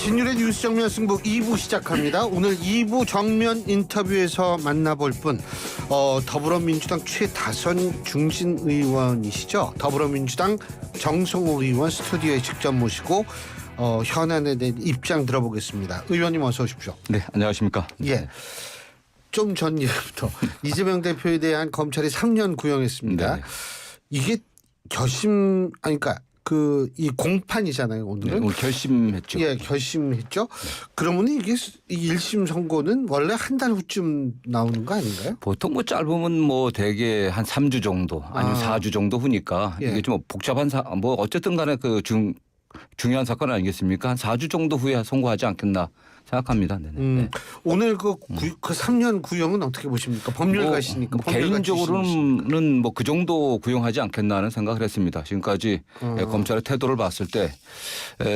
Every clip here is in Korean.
신율의 뉴스 정면 승부 2부 시작합니다. 오늘 2부 정면 인터뷰에서 만나볼 분 더불어민주당 최다선 중진 의원이시죠. 더불어민주당 정성호 의원 스튜디오에 직접 모시고 현안에 대한 입장 들어보겠습니다. 의원님 어서 오십시오. 네, 안녕하십니까. 예. 좀 전 일부터 이재명 대표에 대한 검찰이 3년 구형했습니다. 네. 이게 그러니까 이 공판이잖아요. 오늘은. 네, 오늘 결심했죠. 예, 결심했죠. 그러면 이게 1심 선고는 원래 한 달 후쯤 나오는 거 아닌가요? 보통 뭐 짧으면 뭐 대개 한 3주 정도 아니면 4주 정도 후니까 예. 이게 좀 복잡한 뭐 어쨌든 간에 중요한 사건 아니겠습니까? 한 4주 정도 후에 선고하지 않겠나 생각합니다. 네. 오늘 그 3년 구형은 어떻게 보십니까? 법률가시니까. 개인적으로는 뭐 그 정도 구형하지 않겠나 하는 생각을 했습니다. 지금까지 검찰의 태도를 봤을 때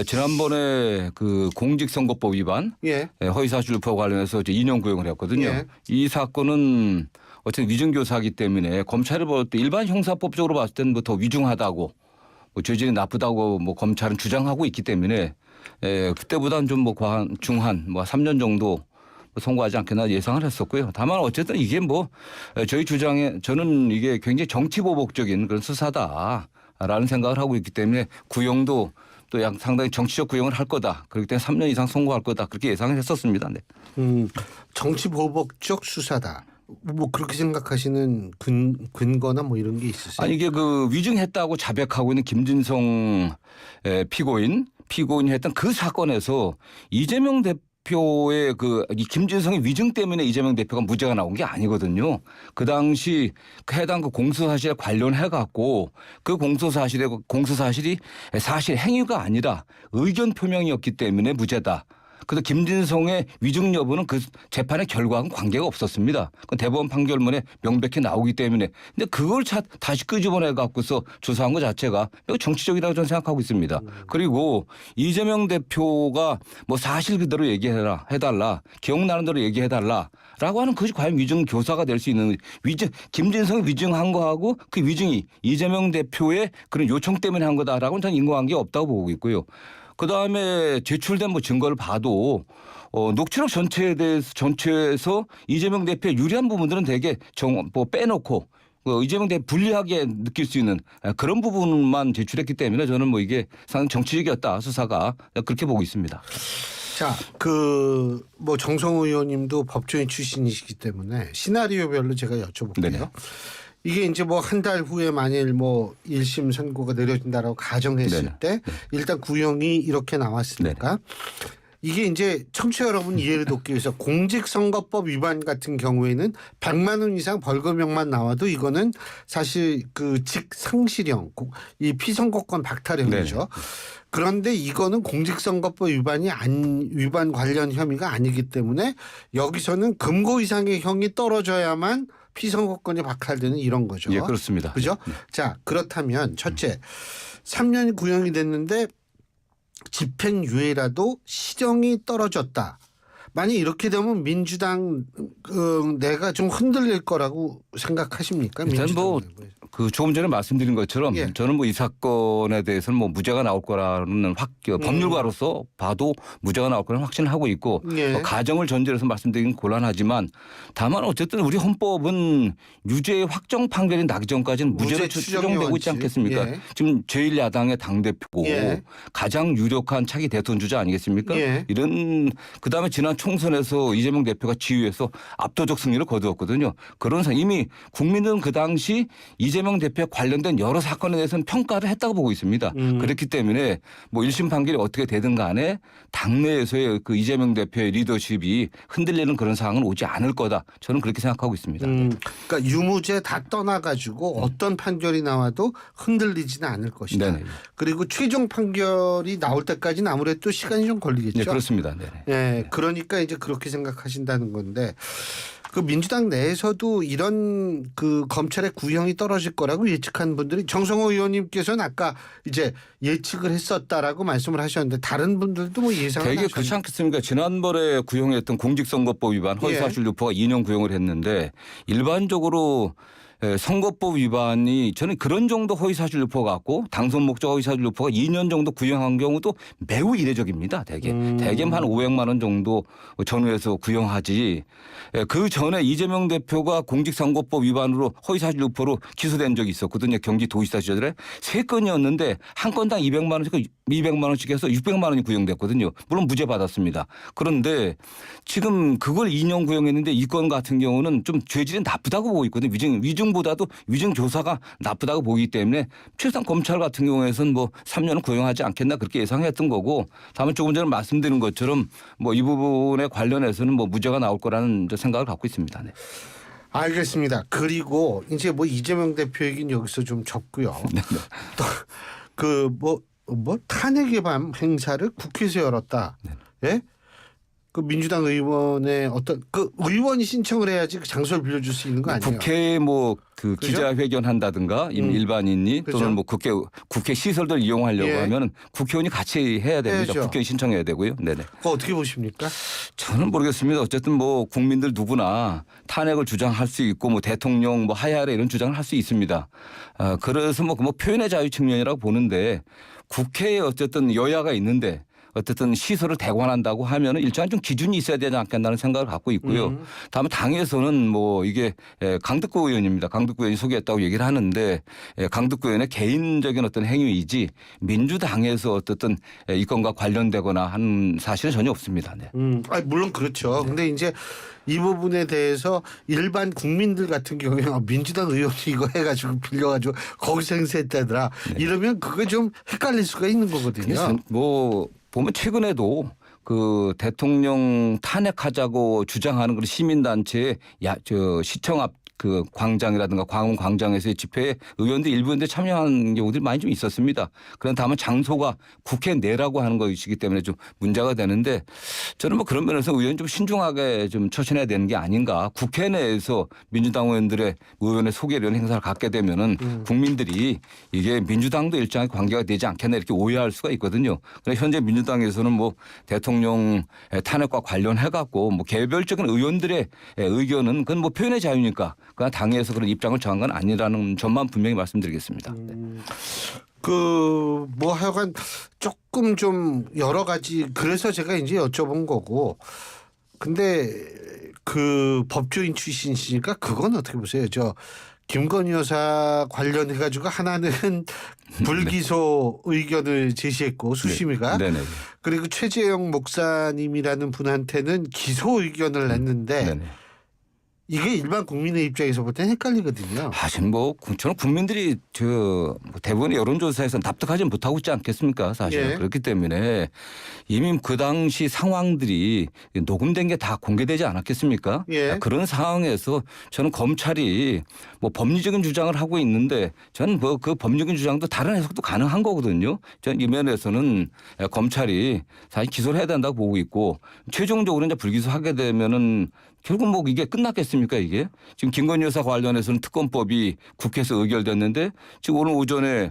지난번에 그 공직선거법 위반 예. 허위사실 유포 관련해서 이제 2년 구형을 했거든요. 예. 이 사건은 어쨌든 위증교사이기 때문에 검찰이 볼 때 일반 형사법적으로 봤을 때는 뭐 더 위중하다고 뭐 죄질이 나쁘다고 뭐 검찰은 주장하고 있기 때문에 그때보다는 좀 뭐 중한 뭐 3년 정도 선고하지 않겠나 예상을 했었고요. 다만 어쨌든 이게 뭐 저희 주장에 저는 이게 굉장히 정치보복적인 그런 수사다라는 생각을 하고 있기 때문에 구형도 또 상당히 정치적 구형을 할 거다. 그렇기 때문에 3년 이상 선고할 거다. 그렇게 예상을 했었습니다. 네. 정치보복적 수사다. 뭐 그렇게 생각하시는 근거나 뭐 이런 게 있으세요? 아니 이게 그 위증했다고 자백하고 있는 김진성 피고인이 했던 그 사건에서 이재명 대표의 이 김진성의 위증 때문에 이재명 대표가 무죄가 나온 게 아니거든요. 그 당시 해당 공소사실에 관련해 갖고 그 공소사실이 사실 행위가 아니라 의견 표명이었기 때문에 무죄다. 그래서 김진성의 위증 여부는 그 재판의 결과하고는 관계가 없었습니다. 대법원 판결문에 명백히 나오기 때문에. 근데 그걸 다시 끄집어내 갖고서 조사한 것 자체가 매우 정치적이라고 저는 생각하고 있습니다. 그리고 이재명 대표가 뭐 사실 그대로 해달라. 기억나는 대로 얘기해달라라고 하는 그것이 과연 위증 교사가 될 수 있는 김진성이 위증한 거하고 그 위증이 이재명 대표의 그런 요청 때문에 한 거다라고는 저는 인과관계 없다고 보고 있고요. 그다음에 제출된 뭐 증거를 봐도 녹취록 전체에서 이재명 대표의 유리한 부분들은 되게 뭐 빼놓고 이재명 대표 불리하게 느낄 수 있는 그런 부분만 제출했기 때문에 저는 뭐 이게 상당히 정치적이었다 수사가 그렇게 보고 있습니다. 자, 뭐 정성호 의원님도 법조인 출신이시기 때문에 시나리오별로 제가 여쭤볼게요. 네네. 이게 이제 뭐 한 달 후에 만일 뭐 1심 선고가 내려진다라고 가정했을 네네. 때 일단 구형이 이렇게 나왔으니까 이게 이제 청취자 여러분 이해를 돕기 위해서 공직선거법 위반 같은 경우에는 100만 원 이상 벌금형만 나와도 이거는 사실 그 직상실형, 이 피선거권 박탈형이죠. 네네. 그런데 이거는 공직선거법 위반 관련 혐의가 아니기 때문에 여기서는 금고 이상의 형이 떨어져야만 피선거권이 박탈되는 이런 거죠. 예, 그렇습니다. 그죠? 네. 자, 그렇다면 첫째, 3년이 구형이 됐는데 집행유예라도 시정이 떨어졌다. 만약 이렇게 되면 민주당 내가 좀 흔들릴 거라고 생각하십니까? 일단 뭐 조금 전에 말씀드린 것처럼 예. 저는 뭐 이 사건에 대해서는 뭐 무죄가 나올 거라는 법률가로서 봐도 무죄가 나올 거라는 확신을 하고 있고 예. 가정을 전제로 해서 말씀드리긴 곤란하지만 다만 어쨌든 우리 헌법은 유죄의 확정 판결이 나기 전까지는 무죄로 추정되고 있지 않겠습니까? 예. 지금 제1야당의 당대표고 예. 가장 유력한 차기 대선 주자 아니겠습니까? 예. 그다음에 지난 총선에서 이재명 대표가 지휘해서 압도적 승리를 거두었거든요. 그런 이미 국민들은 그 당시 이재명 대표에 관련된 여러 사건에 대해서는 평가를 했다고 보고 있습니다. 그렇기 때문에 뭐 1심 판결이 어떻게 되든 간에 당내에서의 그 이재명 대표의 리더십이 흔들리는 그런 상황은 오지 않을 거다. 저는 그렇게 생각하고 있습니다. 그러니까 유무죄 다 떠나가지고 어떤 판결이 나와도 흔들리지는 않을 것이다. 네네. 그리고 최종 판결이 나올 때까지는 아무래도 시간이 좀 걸리겠죠. 네, 그렇습니다. 네네. 예, 그러니까 이제 그렇게 생각하신다는 건데 그 민주당 내에서도 이런 그 검찰의 구형이 떨어질 거라고 예측한 분들이 정성호 의원님께서는 아까 이제 예측을 했었다라고 말씀을 하셨는데 다른 분들도 뭐 예상을 되게 그렇지 않겠습니까? 지난번에 구형했던 공직선거법 위반 허위사실 유포가 2년 구형을 했는데 일반적으로 선거법 위반이 저는 그런 정도 허위사실 유포 갖고 당선 목적 허위사실 유포가 2년 정도 구형한 경우도 매우 이례적입니다. 대개만 한 500만 원 정도 전후해서 구형하지. 그 전에 이재명 대표가 공직선거법 위반으로 허위사실 유포로 기소된 적이 있었거든요. 경기도지사 시절에 3건이었는데 한 건당 200만 원씩 해서 600만 원이 구형됐거든요. 물론 무죄 받았습니다. 그런데 지금 그걸 2년 구형했는데 이 건 같은 경우는 좀 죄질이 나쁘다고 보고 있거든요. 위증보다도 위증 교사가 나쁘다고 보기 때문에 최소한 검찰 같은 경우에서는 뭐 3년은 구형하지 않겠나 그렇게 예상했던 거고, 다만 조금 전에 말씀드린 것처럼 뭐 이 부분에 관련해서는 뭐 무죄가 나올 거라는 생각을 갖고 있습니다. 네. 알겠습니다. 그리고 이제 뭐 이재명 대표 얘기는 여기서 좀 접고요. 또 그 뭐 탄핵의 밤 행사를 국회에서 열었다. 예? 그 민주당 의원의 어떤 그 의원이 신청을 해야지 그 장소를 빌려줄 수 있는 거 아니에요? 국회에 뭐 그 기자회견 한다든가 일반인이 그죠? 또는 뭐 국회 시설들 이용하려고 예. 하면 국회의원이 같이 해야 됩니다. 해야죠. 국회에 신청해야 되고요. 네네. 그거 어떻게 보십니까? 저는 모르겠습니다. 어쨌든 뭐 국민들 누구나 탄핵을 주장할 수 있고 뭐 대통령 뭐 하야하라 이런 주장을 할 수 있습니다. 그래서 뭐 표현의 자유 측면이라고 보는데, 국회에 어쨌든 여야가 있는데 어쨌든 시설을 대관한다고 하면 일정한 좀 기준이 있어야 되지 않겠나는 생각을 갖고 있고요. 다만 당에서는 뭐 이게 강덕구 의원입니다. 강덕구 의원이 소개했다고 얘기를 하는데, 강덕구 의원의 개인적인 어떤 행위이지 민주당에서 어쨌든 이 건과 관련되거나 한 사실은 전혀 없습니다. 네. 물론 그렇죠. 근데 이제 이 부분에 대해서 일반 국민들 같은 경우에 민주당 의원이 이거 해가지고 빌려가지고 거기서 행사했다더라. 이러면 그거 좀 헷갈릴 수가 있는 거거든요. 그래서 뭐 보면 최근에도 그 대통령 탄핵하자고 주장하는 그런 시민단체의 시청 앞 그 광장이라든가 광화문 광장에서의 집회에 의원들 일부 의원들 참여하는 경우들이 많이 좀 있었습니다. 그런데 다만 장소가 국회 내라고 하는 것이기 때문에 좀 문제가 되는데, 저는 뭐 그런 면에서 의원 좀 신중하게 좀 처신해야 되는 게 아닌가. 국회 내에서 민주당 의원들의 의원의 소개 이런 행사를 갖게 되면은 국민들이 이게 민주당도 일정하게 관계가 되지 않겠나 이렇게 오해할 수가 있거든요. 그런데 현재 민주당에서는 뭐 대통령 탄핵과 관련해 갖고 뭐 개별적인 의원들의 의견은 그건 뭐 표현의 자유니까 그냥 당에서 그런 입장을 정한 건 아니라는 점만 분명히 말씀드리겠습니다. 그 뭐 하여간 조금 좀 여러 가지, 그래서 제가 이제 여쭤본 거고. 근데 그 법조인 출신이시니까 그건 어떻게 보세요? 저 김건희 여사 관련해 가지고 하나는 불기소 의견을 제시했고 수심위가, 네네. 그리고 최재형 목사님이라는 분한테는 기소 의견을 냈는데 네네. 이게 일반 국민의 입장에서 볼 때는 헷갈리거든요. 사실 뭐 저는 국민들이 대부분의 여론조사에서 납득하지 못하고 있지 않겠습니까? 사실 예. 그렇기 때문에 이미 그 당시 상황들이 녹음된 게 다 공개되지 않았겠습니까? 예. 그런 상황에서 저는 검찰이 뭐 법리적인 주장을 하고 있는데, 저는 뭐 그 법리적인 주장도 다른 해석도 가능한 거거든요. 저는 이 면에서는 검찰이 사실 기소를 해야 된다고 보고 있고, 최종적으로 이제 불기소하게 되면은 결국 뭐 이게 끝났겠습니까 이게? 지금 김건희 여사 관련해서는 특검법이 국회에서 의결됐는데 지금 오늘 오전에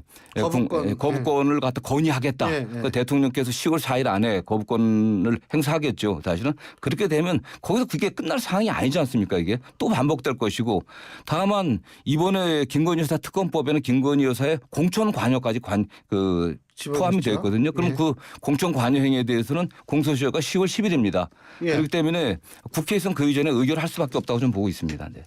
거부권을 갖다 건의하겠다. 예, 예. 그러니까 대통령께서 10월 4일 안에 거부권을 행사하겠죠. 사실은 그렇게 되면 거기서 그게 끝날 상황이 아니지 않습니까 이게? 또 반복될 것이고, 다만 이번에 김건희 여사 특검법에는 김건희 여사의 공천 관여까지 포함이 되어 있거든요. 그럼 예. 그 공천 관여 행위에 대해서는 공소시효가 10월 10일입니다. 예. 그렇기 때문에 국회에서는 그 이전에 의결할 수밖에 없다고 저는 보고 있습니다. 네.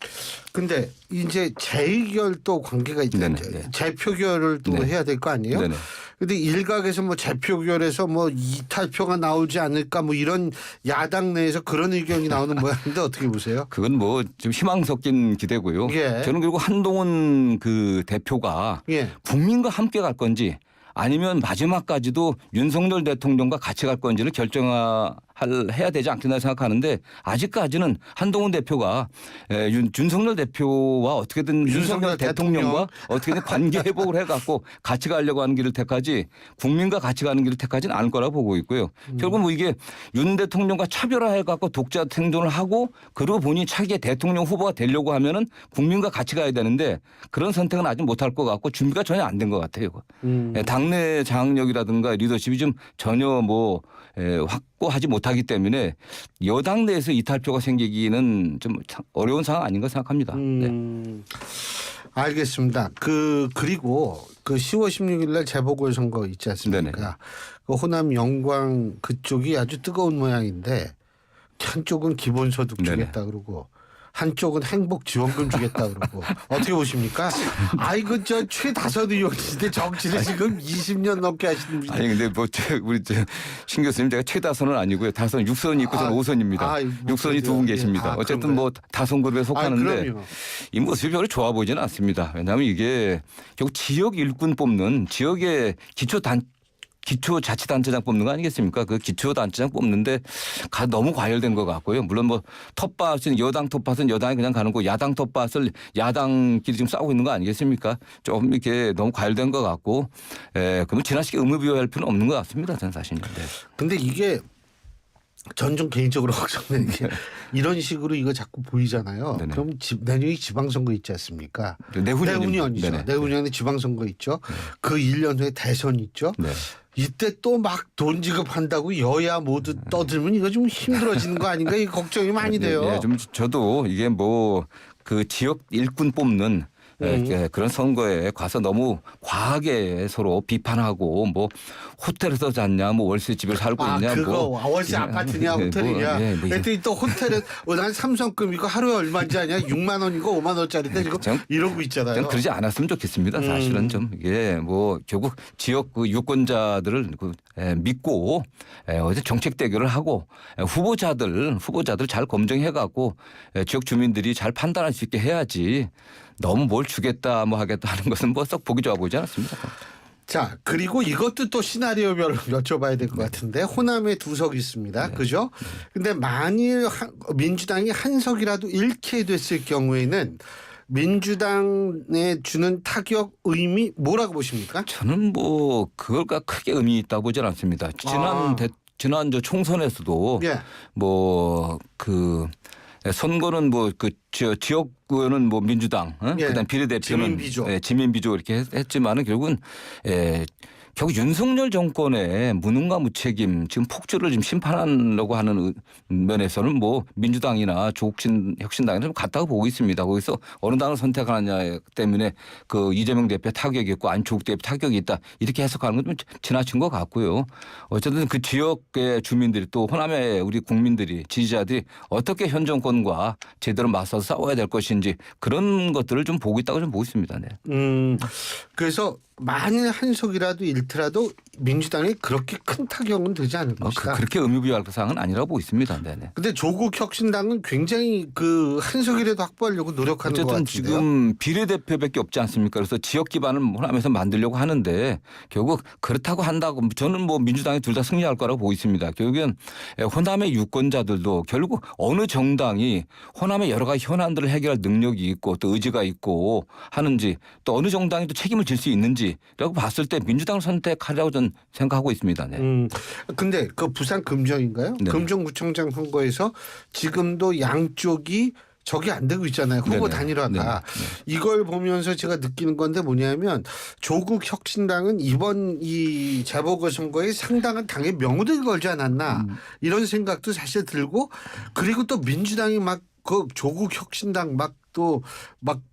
근데 이제 재의결 또 관계가 있다. 네네, 네. 재표결을 또 네. 해야 될 거 아니에요? 네네. 근데 일각에서 뭐 재표결에서 뭐 이탈표가 나오지 않을까 뭐 이런 야당 내에서 그런 의견이 나오는 모양인데 어떻게 보세요? 그건 뭐 좀 희망 섞인 기대고요. 예. 저는 그리고 한동훈 그 대표가 예. 국민과 함께 갈 건지 아니면 마지막까지도 윤석열 대통령과 같이 갈 건지를 해야 되지 않겠나 생각하는데, 아직까지는 한동훈 대표가 윤석열 대표와 어떻게든 윤석열 대통령과 어떻게든 관계 회복을 해갖고 같이 가려고 하는 길을 택하지 국민과 같이 가는 길을 택하지는 않을 거라고 보고 있고요. 결국 뭐 이게 윤 대통령과 차별화해갖고 독자 생존을 하고 그러고 본인이 차기의 대통령 후보가 되려고 하면은 국민과 같이 가야 되는데, 그런 선택은 아직 못할 것 같고 준비가 전혀 안 된 것 같아요. 당내 장악력이라든가 리더십이 좀 전혀 확고하지 못하기 때문에 여당 내에서 이탈표가 생기기는 좀 어려운 상황 아닌가 생각합니다. 네. 알겠습니다. 그리고 그 10월 16일 날 재보궐선거 있지 않습니까? 네네. 그 호남 영광 그쪽이 아주 뜨거운 모양인데 한쪽은 기본소득 네네. 주겠다 그러고 한쪽은 행복지원금 주겠다 그러고 어떻게 보십니까? 아이고 저 최다선 의원인데 정치를 지금 20년 넘게 하시는 분이 아니 근데 뭐 우리 신 교수님 제가 최다선은 아니고요. 다선 6선이 있고 저는 5선입니다. 6선이 두 분 계십니다. 아, 어쨌든 그런가요? 뭐 다선 그룹에 속하는데 그럼요. 이 모습이 별로 좋아 보이지는 않습니다. 왜냐하면 이게 결국 지역 일꾼 뽑는 지역의 기초자치단체장 뽑는 거 아니겠습니까? 그 기초단체장 뽑는데 너무 과열된 것 같고요. 물론 뭐 텃밭은 여당 텃밭은 여당이 그냥 가는 거 야당 텃밭을 야당끼리 지금 싸우고 있는 거 아니겠습니까? 좀 이렇게 너무 과열된 것 같고 그러면 지나치게 의무비호할 필요는 없는 것 같습니다. 저는 사실은. 네. 근데 이게 전 좀 개인적으로 걱정되는 게 이런 식으로 이거 자꾸 보이잖아요. 네네. 그럼 내년이 지방선거 있지 않습니까? 내후년이죠. 내후년이죠. 네네. 내후년에 지방선거 있죠. 그 1년 후에 대선 있죠. 네. 이때 또 막 돈 지급한다고 여야 모두 떠들면 이거 좀 힘들어지는 거 아닌가 이 걱정이 많이 돼요. 예, 좀 저도 이게 뭐 그 지역 일꾼 뽑는 그런 선거에 가서 너무 과하게 서로 비판하고 뭐 호텔에서 잤냐 뭐 월세 집에 살고 있냐 그거 뭐 월세 아파트냐 호텔이냐 그랬더니 또 호텔은 난 삼성급 이거 하루에 얼마인지 아냐 6만 원이고 5만 원짜리인데 지금 이러고 있잖아요. 전 그러지 않았으면 좋겠습니다. 사실은 좀 이게 뭐 결국 지역 그 유권자들을 믿고 어제 정책 대결을 하고 후보자들 잘 검증해 갖고 지역 주민들이 잘 판단할 수 있게 해야지. 너무 뭘 주겠다 뭐 하겠다 하는 것은 뭐 썩 보기 좋아 보이지 않았습니다. 자 그리고 이것도 또 시나리오별로 여쭤봐야 될 것 같은데 호남에 2석 있습니다. 그죠? 근데 만일 민주당이 한 석이라도 잃게 됐을 경우에는 민주당에 주는 타격 의미 뭐라고 보십니까? 저는 뭐 그걸까 크게 의미 있다고 보지는 않습니다. 지난 저 총선에서도 예. 뭐 그 선거는 뭐 그 지역 의원은 뭐 민주당, 예. 그다음 비례대표는 지민비조 이렇게 했지만은 결국은 결국 윤석열 정권의 무능과 무책임 지금 폭주를 지금 심판하려고 하는 면에서는 뭐 민주당이나 혁신당이나 좀 같다고 보고 있습니다. 거기서 어느 당을 선택하느냐 때문에 그 이재명 대표 타격이 있고 안철수 대표 타격이 있다 이렇게 해석하는 건 좀 지나친 것 같고요. 어쨌든 그 지역의 주민들이 또 호남의 우리 국민들이 지지자들이 어떻게 현 정권과 제대로 맞서서 싸워야 될 것인지 그런 것들을 좀 보고 있다고 좀 보고 있습니다. 네. 그래서 만일 한석이라도 잃더라도 민주당에 그렇게 큰 타격은 되지 않을 것이다. 그렇게 의미부여할 사항은 아니라고 보고 있습니다. 네네. 근데 조국 혁신당은 굉장히 그 한석이라도 확보하려고 노력하는 것 같은데요. 어쨌든 지금 비례대표밖에 없지 않습니까? 그래서 지역 기반을 호남에서 만들려고 하는데 결국 그렇다고 한다고 저는 뭐 민주당이 둘 다 승리할 거라고 보고 있습니다. 결국엔 호남의 유권자들도 결국 어느 정당이 호남의 여러 가지 현안들을 해결할 능력이 있고 또 의지가 있고 하는지 또 어느 정당이 또 책임을 질 수 있는지라고 봤을 때 민주당을 선택하려고 저는 생각하고 있습니다. 네. 근데 그 부산 금정인가요? 네. 금정구청장 선거에서 지금도 양쪽이 적이 안 되고 있잖아요. 후보 네네. 단일화가. 네네. 이걸 보면서 제가 느끼는 건데 뭐냐면 조국 혁신당은 이번 이 재보궐선거에 상당한 당의 명운을 걸지 않았나 이런 생각도 사실 들고 그리고 또 민주당이 막 그 조국 혁신당 막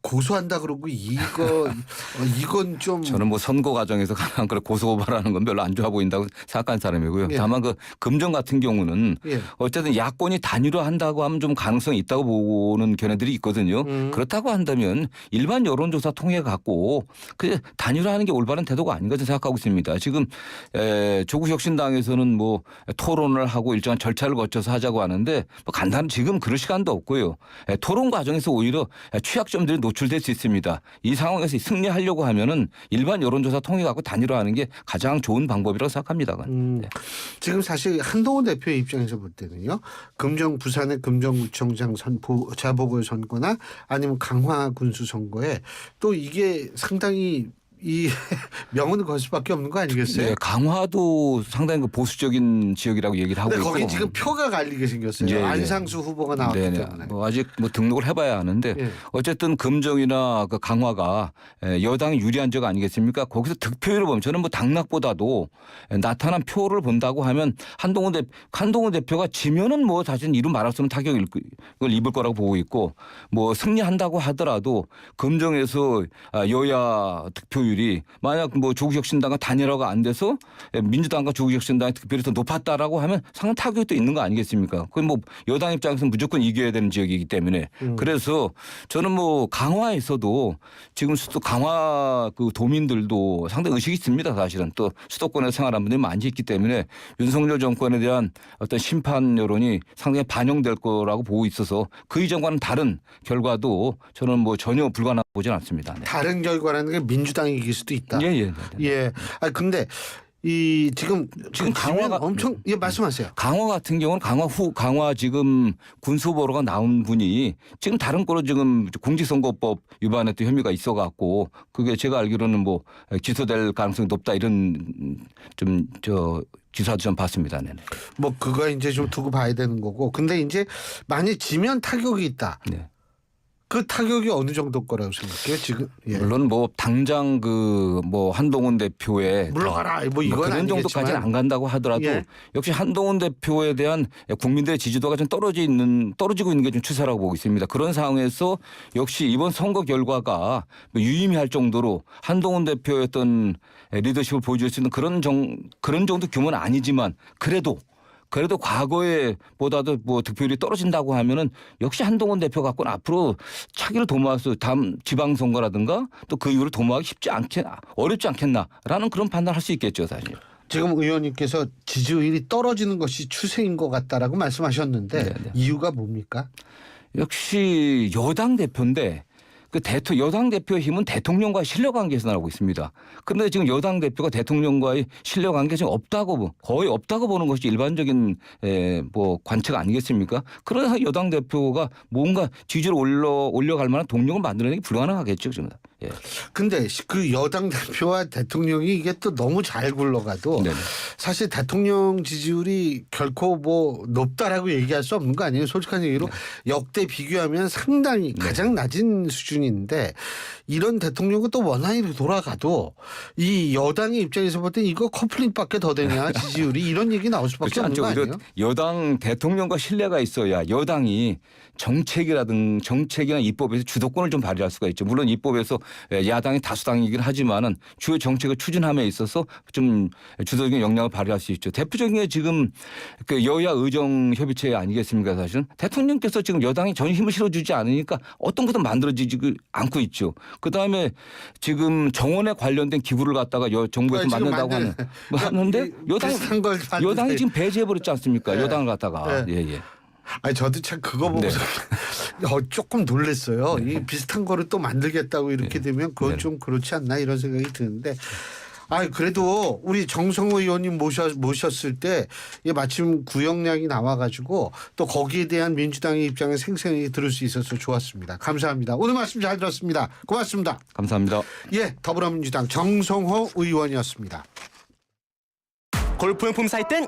고소한다 그러고 이건 좀 저는 뭐 선거 과정에서 가능한 걸 고소고발하는 건 별로 안 좋아 보인다고 생각하는 사람이고요. 예. 다만 그 금정 같은 경우는 예. 어쨌든 야권이 단일화한다고 하면 좀 가능성이 있다고 보는 견해들이 있거든요. 그렇다고 한다면 일반 여론조사 통해 갖고 그 단일화하는 게 올바른 태도가 아닌가 생각하고 있습니다. 지금 조국 혁신당에서는 뭐 토론을 하고 일정한 절차를 거쳐서 하자고 하는데 뭐 간단히 지금 그럴 시간도 없고요. 토론 과정에서 오히려 취약점들이 노출될 수 있습니다. 이 상황에서 승리하려고 하면은 일반 여론조사 통해 갖고 단일화하는 게 가장 좋은 방법이라고 생각합니다. 네. 지금 사실 한동훈 대표의 입장에서 볼 때는요. 부산의 금정구청장 재보궐 선거나 아니면 강화 군수 선거에 또 이게 상당히 이 명언을 걸 수밖에 없는 거 아니겠어요? 네, 강화도 상당히 그 보수적인 지역이라고 얘기를 하고 근데 있고. 거기 지금 표가 갈리게 생겼어요. 예, 예. 안상수 후보가 나왔기 네네. 때문에. 뭐 아직 뭐 등록을 해봐야 하는데 예. 어쨌든 금정이나 그 강화가 여당이 유리한 적 아니겠습니까? 거기서 득표율을 보면 저는 뭐 당락보다도 나타난 표를 본다고 하면 한동훈 대표가 지면은 뭐 사실 이루 말할 수 없는 타격을 입을 거라고 보고 있고 뭐 승리한다고 하더라도 금정에서 여야 득표율이 만약 뭐 조국혁신당과 단일화가 안 돼서 민주당과 조국혁신당의 득표율이 더 높았다라고 하면 상당 타격이 또 있는 거 아니겠습니까? 그건 뭐 여당 입장에서는 무조건 이겨야 되는 지역이기 때문에 그래서 저는 뭐 강화에서도 지금 수도 강화 그 도민들도 상당히 의식이 있습니다. 사실은 또 수도권에서 생활하는 분들이 많이 있기 때문에 윤석열 정권에 대한 어떤 심판 여론이 상당히 반영될 거라고 보고 있어서 그 이전과는 다른 결과도 저는 뭐 전혀 불가능하고 보진 않습니다. 네. 다른 결과라는 게 민주당이 이길 수도 있다. 예. 예. 아 근데 이 지금 강화가 엄청 예 말씀하세요. 강화 같은 경우는 강화 지금 군수보로가 나온 분이 지금 다른 거로 지금 공직선거법 위반했던 혐의가 있어갖고 그게 제가 알기로는 뭐 기소될 가능성이 높다 이런 좀 기사도 좀 봤습니다. 네네. 뭐 그거 이제 좀 두고 봐야 되는 거고. 근데 이제 만약 지면 타격이 있다. 네. 그 타격이 어느 정도 거라고 생각해요 지금? 예. 물론 뭐 당장 그 뭐 한동훈 대표의 물러가라 뭐 이건 그런 아니겠지만. 정도까지는 안 간다고 하더라도 예. 역시 한동훈 대표에 대한 국민들의 지지도가 좀 떨어지고 있는 게 좀 추세라고 보고 있습니다. 그런 상황에서 역시 이번 선거 결과가 유의미할 정도로 한동훈 대표의 어떤 리더십을 보여줄 수 있는 그런 정도 규모는 아니지만 그래도 과거에 보다도 뭐 득표율이 떨어진다고 하면은 역시 한동훈 대표 갖고는 앞으로 차기를 도모해서 다음 지방선거라든가 또 그 이후로 도모하기 어렵지 않겠나라는 그런 판단을 할 수 있겠죠 사실. 지금 의원님께서 지지율이 떨어지는 것이 추세인 것 같다라고 말씀하셨는데 네네. 이유가 뭡니까? 역시 여당 대표인데 그 여당 대표의 힘은 대통령과의 신뢰관계에서 나오고 있습니다. 그런데 지금 여당 대표가 대통령과의 신뢰관계가 지금 거의 없다고 보는 것이 일반적인 뭐 관측 아니겠습니까? 그래서 여당 대표가 뭔가 지지를 올려갈 만한 동력을 만들어내기 불가능하겠죠 지금. 예. 근데 그 여당 대표와 대통령이 이게 또 너무 잘 굴러가도 네네. 사실 대통령 지지율이 결코 뭐 높다라고 얘기할 수 없는 거 아니에요? 솔직한 얘기로 역대 비교하면 상당히 가장 낮은 수준인데 이런 대통령은 또 원안으로 돌아가도 이 여당의 입장에서 볼 땐 이거 커플링밖에 더 되냐 지지율이 이런 얘기 나올 수밖에 없는 거 아니에요? 여당 대통령과 신뢰가 있어야 여당이 정책이나 입법에서 주도권을 좀 발휘할 수가 있죠. 물론 입법에서 야당이 다수당이긴 하지만은 주요 정책을 추진함에 있어서 좀 주도적인 역량을 발휘할 수 있죠. 대표적인 게 지금 그 여야 의정 협의체 아니겠습니까 사실은 대통령께서 지금 여당이 전혀 힘을 실어주지 않으니까 어떤 것도 만들어지지 않고 있죠. 그다음에 지금 정원에 관련된 기부를 갖다가 정부에서 만든다고 하는데 여당이 지금 배제해버렸지 않습니까? 네. 여당을 갖다가. 네. 예. 아니 저도 참 그거 보고서 조금 놀랐어요. 이 비슷한 거를 또 만들겠다고 이렇게 되면 그건 좀 그렇지 않나 이런 생각이 드는데 그래도 우리 정성호 의원님 모셨을 때 마침 구역량이 나와가지고 또 거기에 대한 민주당의 입장을 생생히 들을 수 있어서 좋았습니다. 감사합니다. 오늘 말씀 잘 들었습니다. 고맙습니다. 감사합니다. 예, 더불어민주당 정성호 의원이었습니다. 골프용품 살 땐